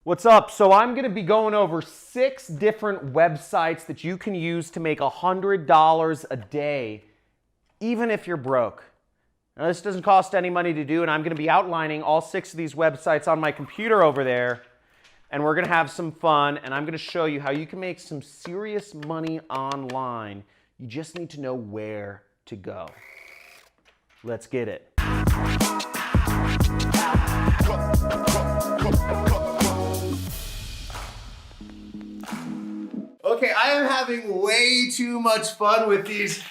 What's up? So I'm going to be going over 6 different websites that you can use to make $100 a day, even if you're broke. Now, this doesn't cost any money to do, and I'm going to be outlining all 6 of these websites on my computer over there, and we're going to have some fun, and I'm going to show you how you can make some serious money online. You just need to know where to go. Let's get it. Okay, I am having way too much fun with these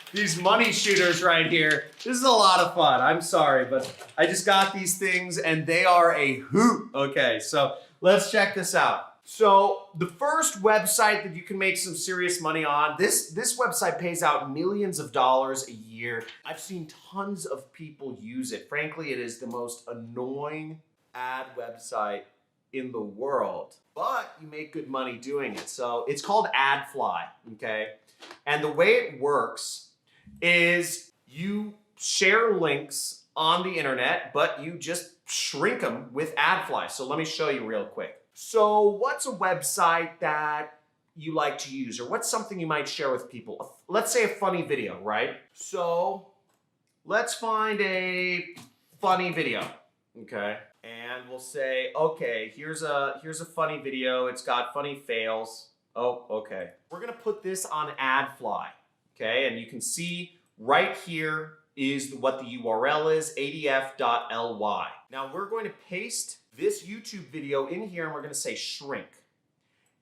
money shooters right here. This is a lot of fun. I'm sorry, but I just got these things and they are a hoot. Okay, so let's check this out. So the first website that you can make some serious money on, this website pays out millions of dollars a year. I've seen tons of people use it. Frankly, it is the most annoying ad website in the world, but you make good money doing it. So it's called AdFly, okay? And the way it works is you share links on the internet, but you just shrink them with AdFly. So let me show you real quick. So what's a website that you like to use, or what's something you might share with people? Let's say a funny video, right? So let's find a funny video, okay? And we'll say, okay, here's a funny video. It's got funny fails. Oh, okay. We're gonna put this on AdFly, okay? And you can see right here is what the URL is, adf.ly. Now we're going to paste this YouTube video in here and we're gonna say shrink.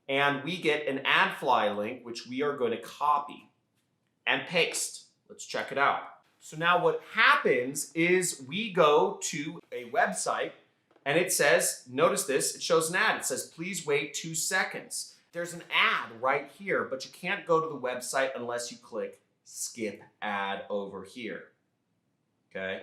And we get an AdFly link, which we are going to copy and paste. Let's check it out. So now what happens is we go to a website and it says, notice this, it shows an ad. It says, please wait 2 seconds. There's an ad right here, but you can't go to the website unless you click skip ad over here, okay?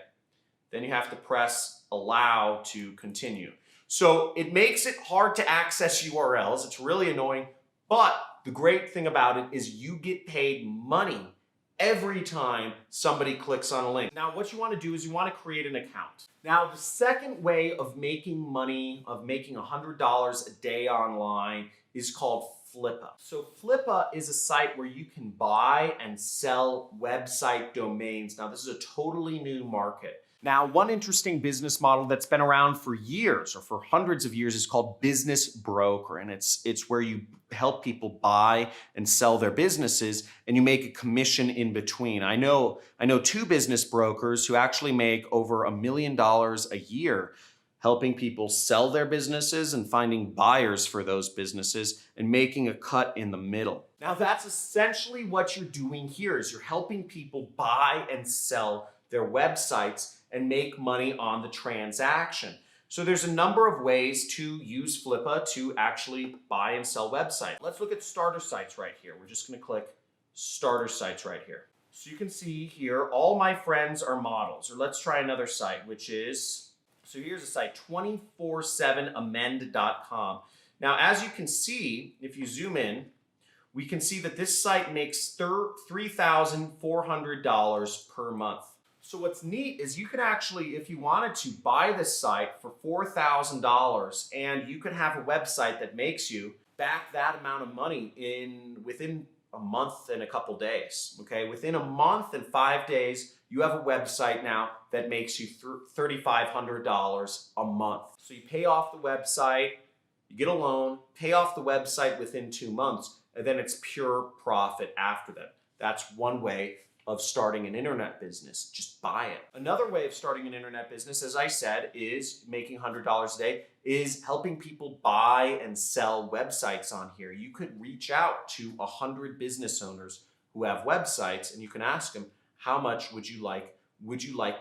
Then you have to press allow to continue. So it makes it hard to access URLs. It's really annoying, but the great thing about it is you get paid money every time somebody clicks on a link. Now, what you want to do is you want to create an account. Now, the second way of making money, of making $100 a day online, is called Flippa. So Flippa is a site where you can buy and sell website domains. Now, this is a totally new market. Now, one interesting business model that's been around for years or for hundreds of years is called business broker. And it's where you help people buy and sell their businesses and you make a commission in between. I know 2 business brokers who actually make over $1 million a year helping people sell their businesses and finding buyers for those businesses and making a cut in the middle. Now, that's essentially what you're doing here is you're helping people buy and sell their websites and make money on the transaction. So there's a number of ways to use Flippa to actually buy and sell websites. Let's look at starter sites right here. We're just gonna click starter sites right here. So you can see here, all my friends are models. Or let's try another site, which is, so here's a site, 247amend.com. Now, as you can see, if you zoom in, we can see that this site makes $3,400 per month. So what's neat is you could actually, if you wanted to, buy this site for $4,000 and you could have a website that makes you back that amount of money within a month and a couple days, okay? Within a month and 5 days, you have a website now that makes you $3,500 a month. So you pay off the website, you get a loan, pay off the website within 2 months, and then it's pure profit after that. That's one way of starting an internet business. Just buy it. Another way of starting an internet business, as I said, is making $100 a day, is helping people buy and sell websites on here. You could reach out to 100 business owners who have websites and you can ask them, how much would you like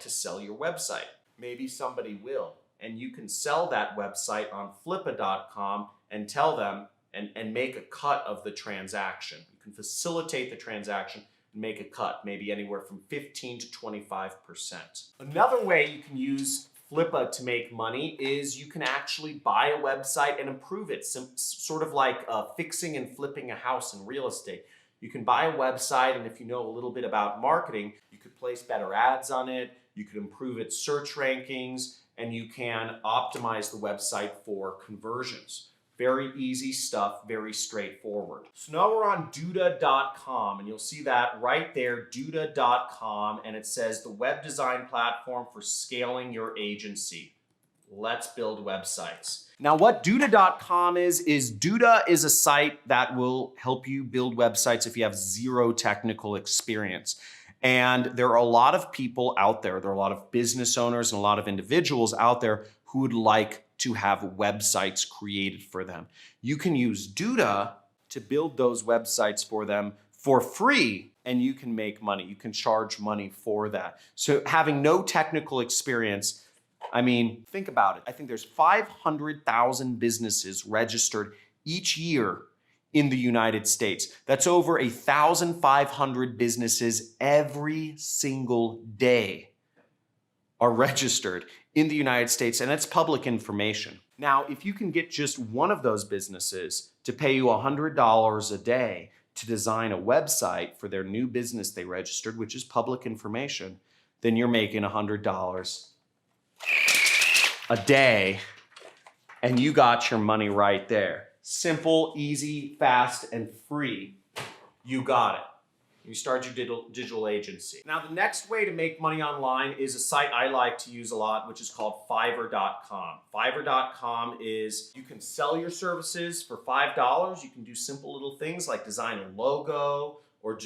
to sell your website? Maybe somebody will. And you can sell that website on flippa.com and tell them and make a cut of the transaction. You can facilitate the transaction and make a cut, maybe anywhere from 15 to 25%. Another way you can use Flippa to make money is you can actually buy a website and improve it, sort of like fixing and flipping a house in real estate. You can buy a website, and if you know a little bit about marketing, you could place better ads on it, you could improve its search rankings, and you can optimize the website for conversions. Very easy stuff, very straightforward. So now we're on Duda.com, and you'll see that right there, Duda.com, and it says the web design platform for scaling your agency. Let's build websites. Now what Duda.com is Duda is a site that will help you build websites if you have zero technical experience. And there are a lot of people out there, there are a lot of business owners and a lot of individuals out there who would like to have websites created for them. You can use Duda to build those websites for them for free, and you can make money. You can charge money for that. So having no technical experience, I mean, think about it. I think there's 500,000 businesses registered each year in the United States. That's over 1,500 businesses every single day are registered in the United States, and it's public information. Now, if you can get just one of those businesses to pay you $100 a day to design a website for their new business they registered, which is public information, then you're making $100 a day, and you got your money right there. Simple, easy, fast, and free. You got it. You start your digital agency. Now, the next way to make money online is a site I like to use a lot, which is called Fiverr.com. Fiverr.com is, you can sell your services for $5. You can do simple little things like design a logo, or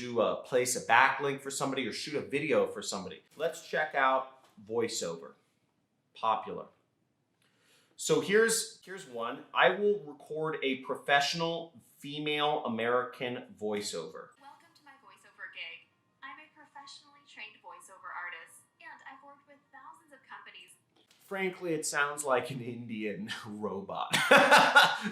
place a backlink for somebody, or shoot a video for somebody. Let's check out voiceover. Popular. So here's one. I will record a professional female American voiceover. Welcome to my voiceover gig. I'm a professionally trained voiceover artist, and I've worked with thousands of companies. Frankly, it sounds like an Indian robot.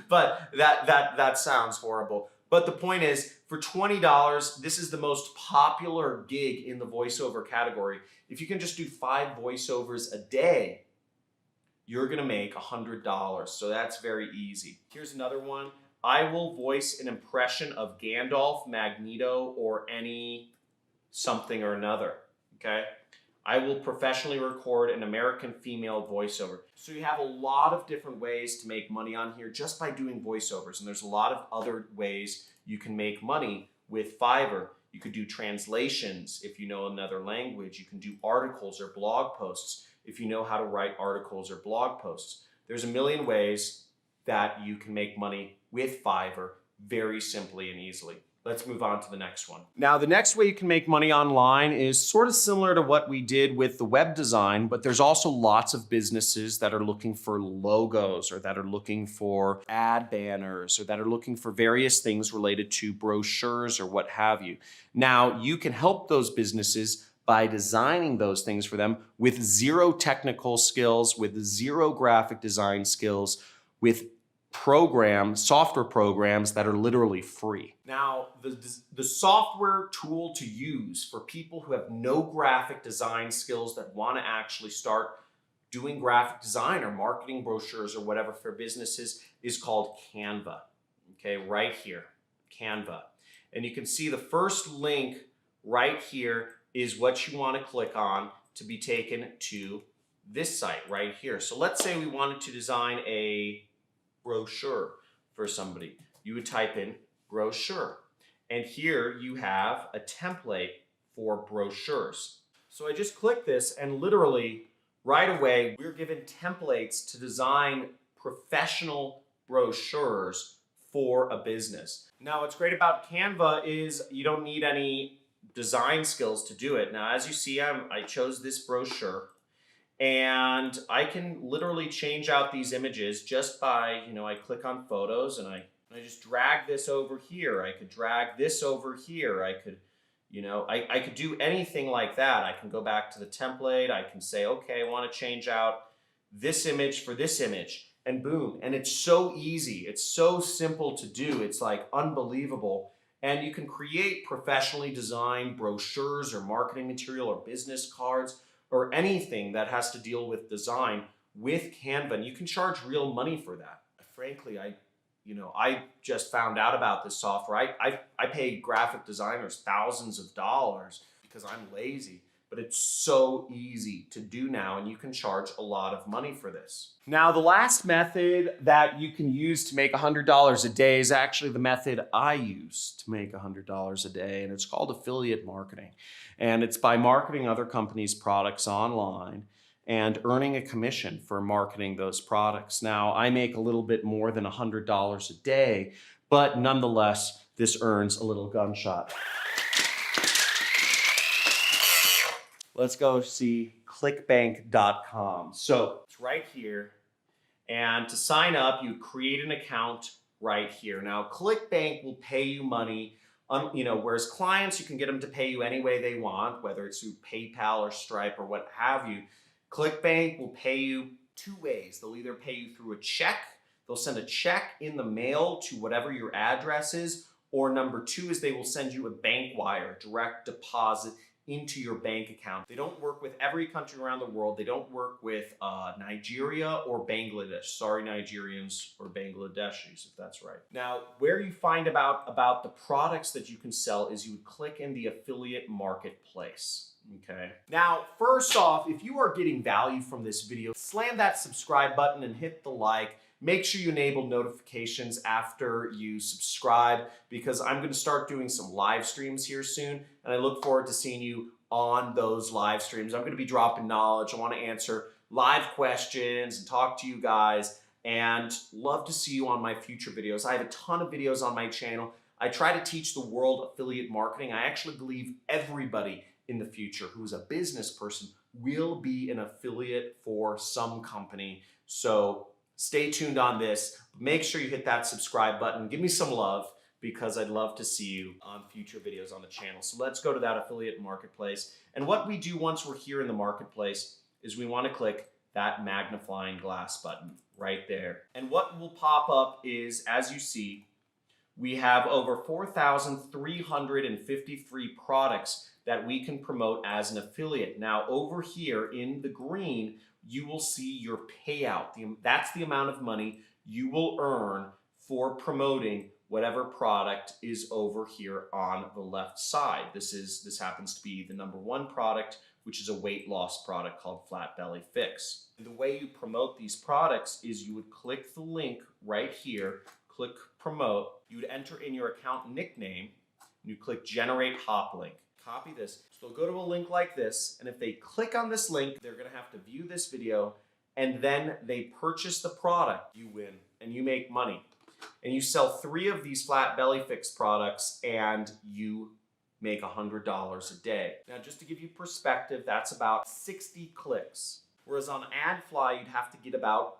But that sounds horrible. But the point is, for $20, this is the most popular gig in the voiceover category. If you can just do 5 voiceovers a day, you're gonna make $100. So that's very easy. Here's another one. I will voice an impression of Gandalf, Magneto, or any something or another, okay? I will professionally record an American female voiceover. So you have a lot of different ways to make money on here just by doing voiceovers. And there's a lot of other ways you can make money with Fiverr. You could do translations if you know another language. You can do articles or blog posts if you know how to write articles or blog posts. There's a million ways that you can make money with Fiverr very simply and easily. Let's move on to the next one. Now, the next way you can make money online is sort of similar to what we did with the web design, but there's also lots of businesses that are looking for logos, or that are looking for ad banners, or that are looking for various things related to brochures or what have you. Now, you can help those businesses by designing those things for them with zero technical skills, with zero graphic design skills, with software programs that are literally free. Now, the software tool to use for people who have no graphic design skills that want to actually start doing graphic design or marketing brochures or whatever for businesses is called Canva. Okay, right here, Canva. And you can see the first link right here is what you want to click on to be taken to this site right here. So let's say we wanted to design a brochure for somebody. You would type in brochure, and here you have a template for brochures. So I just click this, and literally right away we're given templates to design professional brochures for a business. Now, what's great about Canva is you don't need any design skills to do it. Now, as you see, I chose this brochure, and I can literally change out these images just by, I click on photos, and I just drag this over here. I could drag this over here. I could, I could do anything like that. I can go back to the template. I can say, okay, I want to change out this image for this image, and boom. And it's so easy. It's so simple to do. It's like unbelievable. And you can create professionally designed brochures or marketing material or business cards or anything that has to deal with design with Canva, and you can charge real money for that. Frankly, I just found out about this software. I pay graphic designers thousands of dollars because I'm lazy but it's so easy to do now, and you can charge a lot of money for this. Now, the last method that you can use to make $100 a day is actually the method I use to make $100 a day, and it's called affiliate marketing. And it's by marketing other companies' products online and earning a commission for marketing those products. Now, I make a little bit more than $100 a day, but nonetheless, this earns a little gunshot. Let's go see clickbank.com. So it's right here. And to sign up, you create an account right here. Now, ClickBank will pay you money, whereas clients, you can get them to pay you any way they want, whether it's through PayPal or Stripe or what have you. ClickBank will pay you two ways. They'll either pay you through a check. They'll send a check in the mail to whatever your address is, or number two is they will send you a bank wire, direct deposit into your bank account. They don't work with every country around the world. They don't work with Nigeria or Bangladesh. Sorry, Nigerians or Bangladeshis, if that's right. Now, where you find about the products that you can sell is you would click in the affiliate marketplace. Okay. Now, first off, if you are getting value from this video, slam that subscribe button and hit the like. Make sure you enable notifications after you subscribe, because I'm going to start doing some live streams here soon, and I look forward to seeing you on those live streams. I'm going to be dropping knowledge. I want to answer live questions and talk to you guys, and love to see you on my future videos. I have a ton of videos on my channel. I try to teach the world affiliate marketing. I actually believe everybody in the future who's a business person will be an affiliate for some company. So stay tuned on this. Make sure you hit that subscribe button. Give me some love, because I'd love to see you on future videos on the channel. So let's go to that affiliate marketplace. And what we do once we're here in the marketplace is we want to click that magnifying glass button right there. And what will pop up is, as you see, we have over 4,353 products that we can promote as an affiliate. Now, over here in the green, you will see your payout. That's the amount of money you will earn for promoting whatever product is over here on the left side. This happens to be the #1 product, which is a weight loss product called Flat Belly Fix. And the way you promote these products is you would click the link right here, click promote, you would enter in your account nickname, and you click generate hop link. Copy this. So they'll go to a link like this, and if they click on this link, they're gonna have to view this video, and then they purchase the product. You win, and you make money. And you sell 3 of these Flat Belly Fix products, and you make $100 a day. Now, just to give you perspective, that's about 60 clicks. Whereas on AdFly, you'd have to get about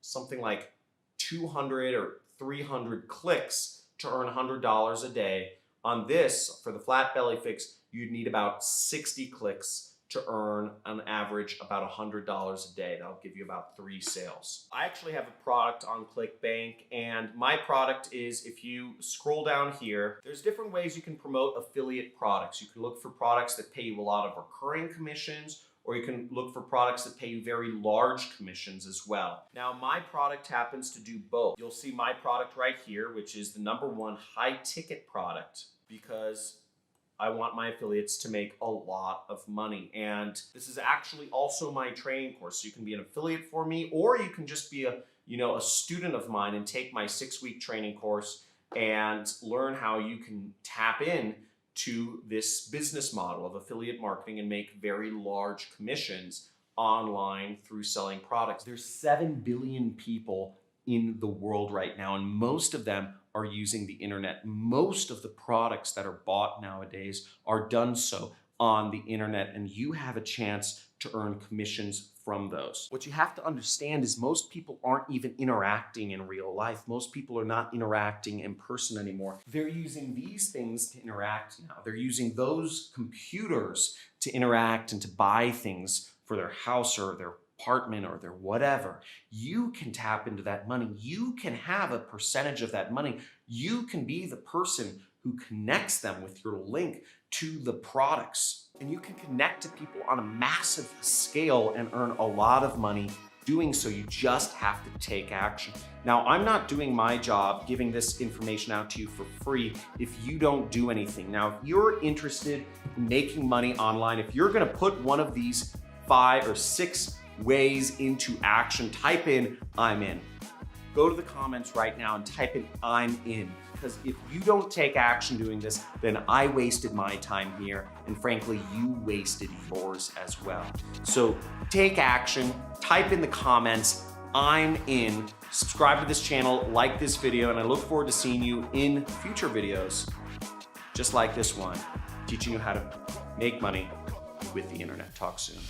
something like 200 or 300 clicks to earn $100 a day. On this, for the Flat Belly Fix, you'd need about 60 clicks to earn on average about $100 a day. That'll give you about 3 sales. I actually have a product on ClickBank, and my product is, if you scroll down here, there's different ways you can promote affiliate products. You can look for products that pay you a lot of recurring commissions, or you can look for products that pay you very large commissions as well. Now, my product happens to do both. You'll see my product right here, which is the #1 high ticket product, because I want my affiliates to make a lot of money. And this is actually also my training course. So you can be an affiliate for me, or you can just be a student of mine and take my 6-week training course and learn how you can tap in to this business model of affiliate marketing and make very large commissions online through selling products. There's 7 billion people in the world right now, and most of them are using the internet. Most of the products that are bought nowadays are done so on the internet, and you have a chance to earn commissions from those. What you have to understand is most people aren't even interacting in real life. Most people are not interacting in person anymore. They're using these things to interact now. They're using those computers to interact and to buy things for their house or their apartment or their whatever. You can tap into that money. You can have a percentage of that money. You can be the person who connects them with your link to the products. And you can connect to people on a massive scale and earn a lot of money doing so, you just have to take action. Now, I'm not doing my job giving this information out to you for free if you don't do anything. Now, if you're interested in making money online, if you're gonna put one of these 5 or 6 ways into action, type in "I'm in." Go to the comments right now and type in "I'm in." Because if you don't take action doing this, then I wasted my time here, and frankly, you wasted yours as well. So take action, type in the comments, "I'm in," subscribe to this channel, like this video, and I look forward to seeing you in future videos, just like this one, teaching you how to make money with the internet. Talk soon.